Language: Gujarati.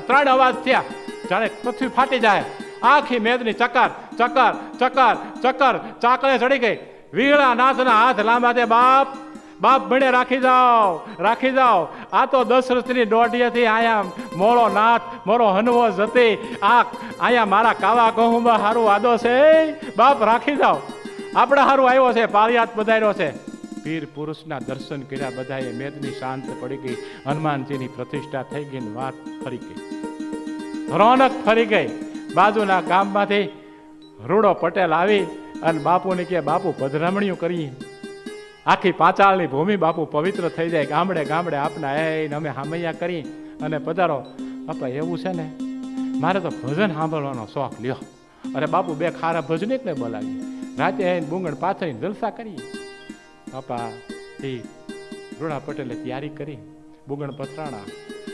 ત્રણ અવાજ થયા, જાણે પૃથ્વી ફાટી જાય. આખી મેદની ચકર ચકર ચકર ચકર ચાકળે ચડી ગઈ. વીળા નાથના હાથ લાંબા છે. બાપ બાપ ભણે રાખી જાઓ, રાખી જાઓ. આ તો દશરથની દોઢિયાથી આયા મોળો નાથ મોરો હનવો જતી. આ આયા મારા કાવા કહુંબા હારું આદો છે. બાપ રાખી જાઓ, આપણા હારું આવ્યો છે, પાળિયાત બધાયરો છે. વીર પુરુષના દર્શન કર્યા બધાએ. મેદની શાંત પડી ગઈ. હનુમાનજીની પ્રતિષ્ઠા થઈ ગઈ ને વાત ફરી ગઈ, રોનક ફરી ગઈ. બાજુના ગામમાંથી રૂડો પટેલ આવી અને બાપુને કહે, બાપુ પધરામણીઓ કરી, આખી પાંચાળની ભૂમિ બાપુ પવિત્ર થઈ જાય. ગામડે ગામડે આપના એ અમે હામૈયા કરી અને પધારો. બાપા એવું છે ને, મારે તો ભજન સાંભળવાનો શોખ લ્યો. અરે બાપુ બે ખારા ભજનિક ને બોલાવી, રાતે આવીને બુંગણ પાથરીને જલસા કરીએ. બાપા એ રૂડા પટેલે તૈયારી કરી, બુંગણ પથરાણા.